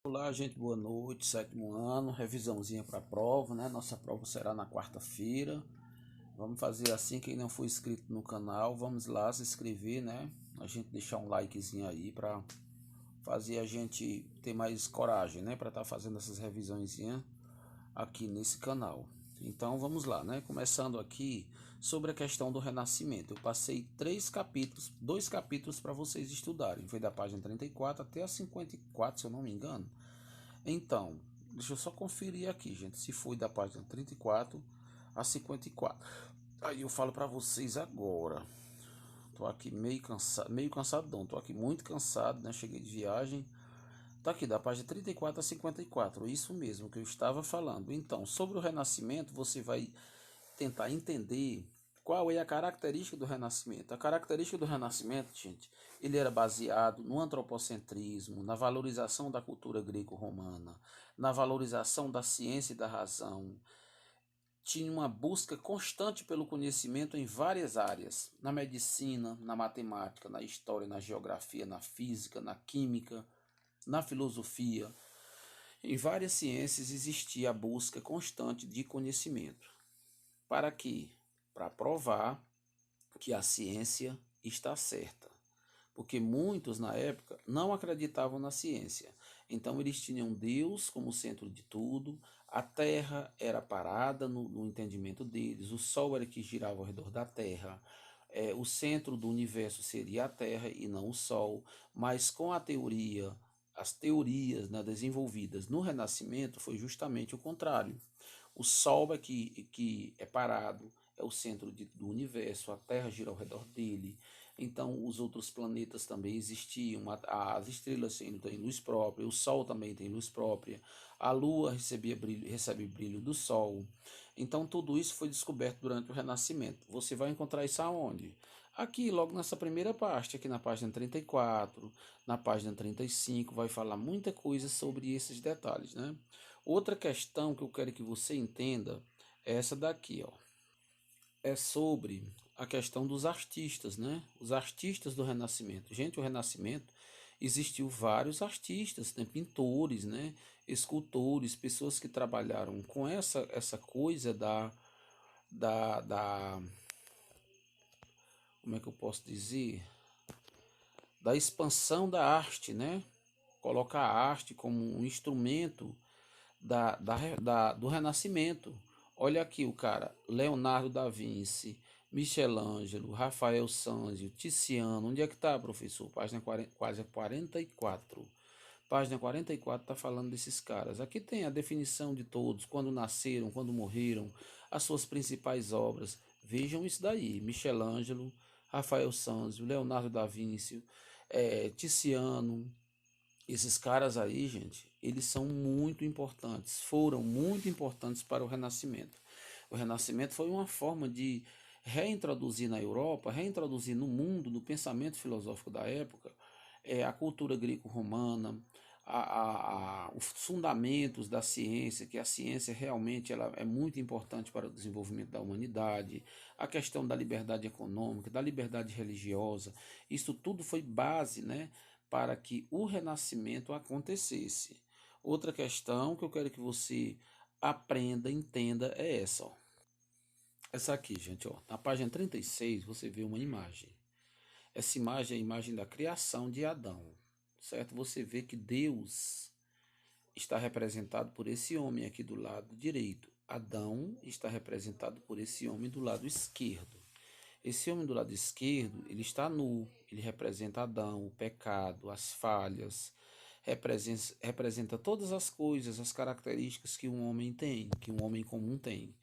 Olá, gente, boa noite, sétimo ano, revisãozinha para a prova, né? Nossa prova será na quarta-feira. Vamos fazer assim, quem não for inscrito no canal, vamos lá se inscrever, né? A gente deixar um likezinho aí para fazer a gente ter mais coragem, né? Para estar fazendo essas revisõezinhas aqui nesse canal. Então vamos lá, né? Começando aqui sobre a questão do renascimento. Eu passei dois capítulos para vocês estudarem. Foi da página 34 até a 54, se eu não me engano. Então, deixa eu só conferir aqui, gente, se foi da página 34 a 54. Aí eu falo para vocês agora. Tô aqui meio cansado não, tô aqui muito cansado, né? Cheguei de viagem. Tá aqui da página 34 a 54, isso mesmo que eu estava falando. Então, sobre o Renascimento, você vai tentar entender qual é a característica do Renascimento. A característica do Renascimento, gente, ele era baseado no antropocentrismo, na valorização da cultura greco-romana, na valorização da ciência e da razão. Tinha uma busca constante pelo conhecimento em várias áreas, na medicina, na matemática, na história, na geografia, na física, na química, na filosofia. Em várias ciências existia a busca constante de conhecimento. Para quê? Para provar que a ciência está certa. Porque muitos na época não acreditavam na ciência. Então eles tinham Deus como centro de tudo, a Terra era parada no entendimento deles, o Sol era que girava ao redor da Terra, o centro do universo seria a Terra e não o Sol. Mas com as teorias, né, desenvolvidas no Renascimento foi justamente o contrário. O Sol que é parado, é o centro do universo, a Terra gira ao redor dele. Então, os outros planetas também existiam, as estrelas têm luz própria, o Sol também tem luz própria, a Lua recebe brilho do Sol. Então, tudo isso foi descoberto durante o Renascimento. Você vai encontrar isso aonde? Aqui, logo nessa primeira parte, aqui na página 34, na página 35, vai falar muita coisa sobre esses detalhes, né? Outra questão que eu quero que você entenda é essa daqui, ó. É sobre a questão dos artistas, né? Os artistas do Renascimento. Gente, o Renascimento existiu vários artistas, né? Pintores, né? Escultores, pessoas que trabalharam com essa coisa da como é que eu posso dizer? Da expansão da arte, né? Colocar a arte como um instrumento do Renascimento. Olha aqui o cara, Leonardo da Vinci, Michelangelo, Rafael Sanzio, Tiziano. Onde é que está, professor? Página 40, quase 44. Página 44 está falando desses caras. Aqui tem a definição de todos, quando nasceram, quando morreram, as suas principais obras. Vejam isso daí, Michelangelo, Rafael Sanzio, Leonardo da Vinci, Tiziano, esses caras aí, gente, eles são muito importantes, foram muito importantes para o Renascimento. O Renascimento foi uma forma de reintroduzir na Europa, reintroduzir no mundo, no pensamento filosófico da época, a cultura greco-romana, os fundamentos da ciência, que a ciência realmente ela é muito importante para o desenvolvimento da humanidade, a questão da liberdade econômica, da liberdade religiosa, isso tudo foi base, né, para que o renascimento acontecesse. Outra questão que eu quero que você aprenda, entenda é essa, ó. Essa aqui, gente, ó. Na página 36 você vê uma imagem. Essa imagem é a imagem da criação de Adão, certo? Você vê que Deus está representado por esse homem aqui do lado direito. Adão está representado por esse homem do lado esquerdo. Esse homem do lado esquerdo, ele está nu, ele representa Adão, o pecado, as falhas, representa todas as coisas, as características que um homem tem, que um homem comum tem.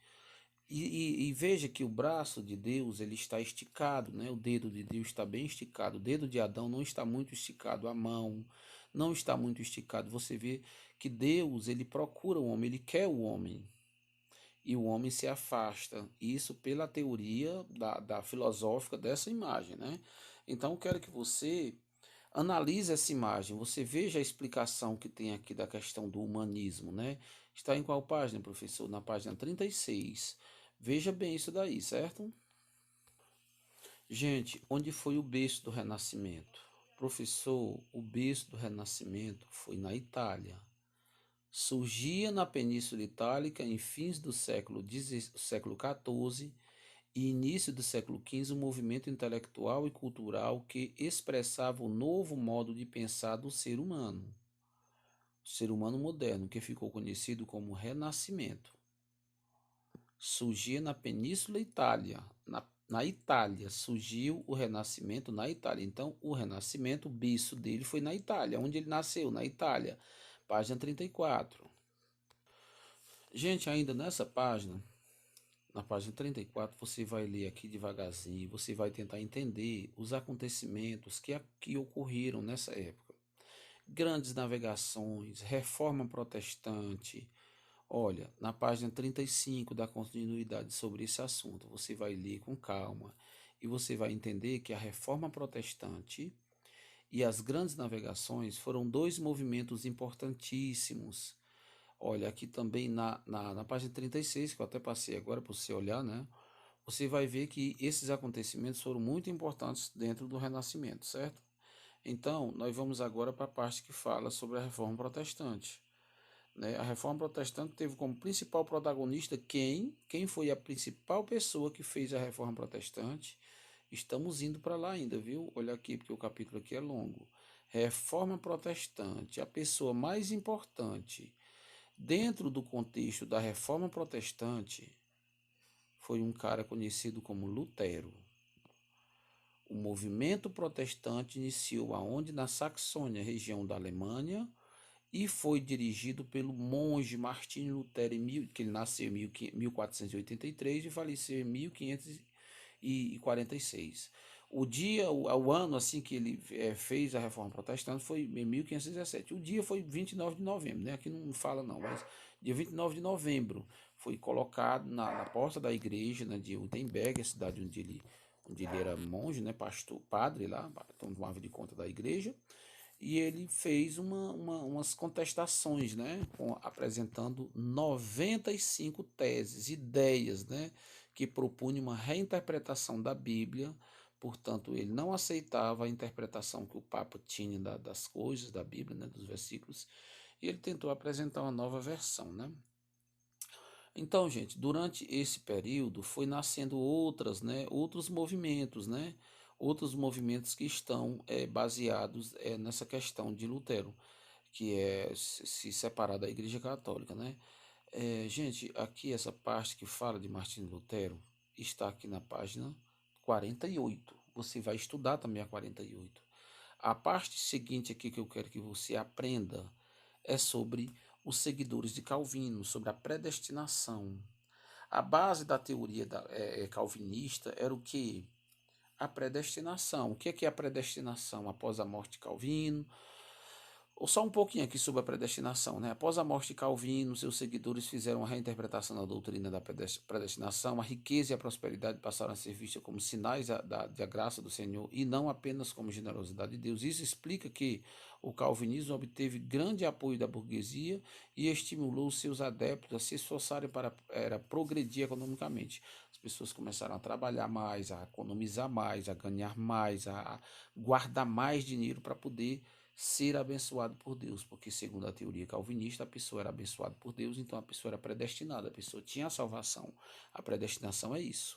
E veja que o braço de Deus ele está esticado, né? O dedo de Deus está bem esticado. O dedo de Adão não está muito esticado, a mão não está muito esticado. Você vê que Deus ele procura o homem, ele quer o homem e o homem se afasta. Isso pela teoria da filosófica dessa imagem, né? Então eu quero que você analise essa imagem, você veja a explicação que tem aqui da questão do humanismo, né? Está em qual página, professor? Na página 36. Veja bem isso daí, certo? Gente, onde foi o berço do Renascimento? Professor, o berço do Renascimento foi na Itália. Surgia na Península Itálica em fins do século XIV e início do século XV um movimento intelectual e cultural que expressava o novo modo de pensar do ser humano moderno, que ficou conhecido como Renascimento. Surgia na Península Itália, na Itália, surgiu o Renascimento na Itália. Então, o Renascimento, o berço dele foi na Itália, onde ele nasceu, na Itália. Página 34. Gente, ainda nessa página, na página 34, você vai ler aqui devagarzinho, você vai tentar entender os acontecimentos que ocorreram nessa época. Grandes navegações, reforma protestante. Olha, na página 35 dá continuidade sobre esse assunto. Você vai ler com calma e você vai entender que a reforma protestante e as grandes navegações foram dois movimentos importantíssimos. Olha, aqui também na página 36, que eu até passei agora para você olhar, né? Você vai ver que esses acontecimentos foram muito importantes dentro do Renascimento, certo? Então, nós vamos agora para a parte que fala sobre a Reforma Protestante, né? A Reforma Protestante teve como principal protagonista quem foi a principal pessoa que fez a Reforma Protestante. Estamos indo para lá ainda, viu? Olha aqui, porque o capítulo aqui é longo. Reforma Protestante, a pessoa mais importante dentro do contexto da Reforma Protestante foi um cara conhecido como Lutero. O movimento protestante iniciou aonde? Na Saxônia, região da Alemanha, e foi dirigido pelo monge Martinho Lutero, que ele nasceu em 1483 e faleceu em 1546. O ano assim que ele fez a Reforma Protestante foi em 1517. O dia foi 29 de novembro, né? Aqui não fala não, mas dia 29 de novembro foi colocado na porta da igreja, né, de Wittenberg, a cidade onde ele era monge, né, pastor, padre lá, tomava de conta da igreja. E ele fez umas contestações, né, apresentando 95 teses, ideias, né, que propunham uma reinterpretação da Bíblia. Portanto, ele não aceitava a interpretação que o Papa tinha das coisas da Bíblia, né, dos versículos, e ele tentou apresentar uma nova versão, né? Então, gente, durante esse período foi nascendo outros movimentos, né? Outros movimentos que estão baseados nessa questão de Lutero, que é se separar da Igreja Católica, né? Gente, aqui essa parte que fala de Martinho Lutero está aqui na página 48. Você vai estudar também a 48. A parte seguinte aqui que eu quero que você aprenda é sobre os seguidores de Calvino, sobre a predestinação. A base da teoria calvinista era o que? A predestinação. O que é a predestinação? Após a morte de Calvino, ou só um pouquinho aqui sobre a predestinação, né? Após a morte de Calvino, seus seguidores fizeram uma reinterpretação da doutrina da predestinação. A riqueza e a prosperidade passaram a ser vistas como sinais da graça do Senhor e não apenas como generosidade de Deus. Isso explica que o calvinismo obteve grande apoio da burguesia e estimulou seus adeptos a se esforçarem para progredir economicamente. As pessoas começaram a trabalhar mais, a economizar mais, a ganhar mais, a guardar mais dinheiro para poder ser abençoado por Deus, porque segundo a teoria calvinista, a pessoa era abençoada por Deus, então a pessoa era predestinada, a pessoa tinha a salvação. A predestinação é isso.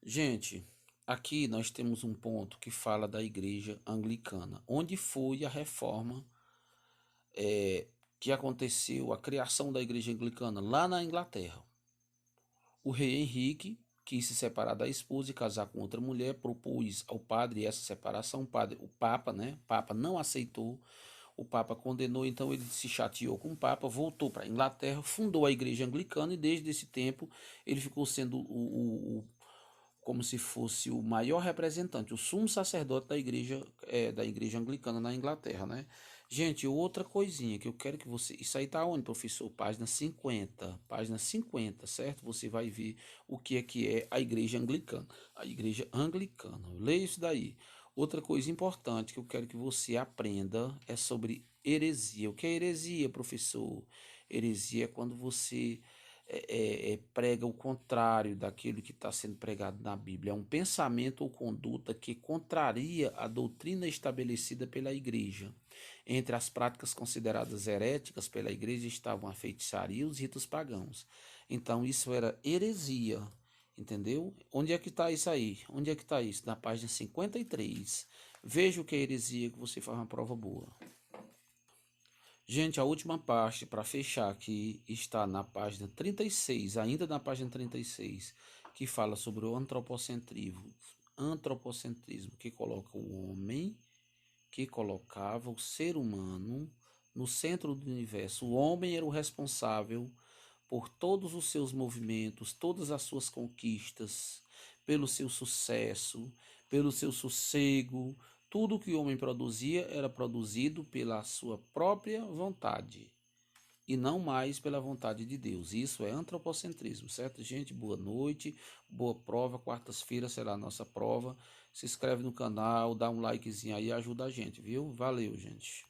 Gente, aqui nós temos um ponto que fala da igreja anglicana, onde foi a reforma que aconteceu, a criação da igreja anglicana lá na Inglaterra. O rei Henrique quis se separar da esposa e casar com outra mulher, propôs ao padre essa separação, o Papa, né? O Papa não aceitou, o Papa condenou, então ele se chateou com o Papa, voltou para a Inglaterra, fundou a igreja anglicana e desde esse tempo ele ficou sendo como se fosse o maior representante, o sumo sacerdote da igreja anglicana na Inglaterra, né? Gente, outra coisinha que eu quero que você... Isso aí tá onde, professor? Página 50. Página 50, certo? Você vai ver o que é a igreja anglicana. A igreja anglicana. Leia isso daí. Outra coisa importante que eu quero que você aprenda é sobre heresia. O que é heresia, professor? Heresia é quando você prega o contrário daquilo que está sendo pregado na Bíblia. É um pensamento ou conduta que contraria a doutrina estabelecida pela igreja. Entre as práticas consideradas heréticas pela igreja estavam a feitiçaria e os ritos pagãos. Então, isso era heresia, entendeu? Onde é que está isso aí? Onde é que está isso? Na página 53. Veja o que é heresia, que você faz uma prova boa. Gente, a última parte para fechar aqui está na página 36, ainda na página 36, que fala sobre o antropocentrismo, que coloca o homem, que colocava o ser humano no centro do universo. O homem era o responsável por todos os seus movimentos, todas as suas conquistas, pelo seu sucesso, pelo seu sossego. Tudo que o homem produzia era produzido pela sua própria vontade e não mais pela vontade de Deus. Isso é antropocentrismo, certo, gente? Boa noite, boa prova. Quartas-feiras será a nossa prova. Se inscreve no canal, dá um likezinho aí, ajuda a gente, viu? Valeu, gente.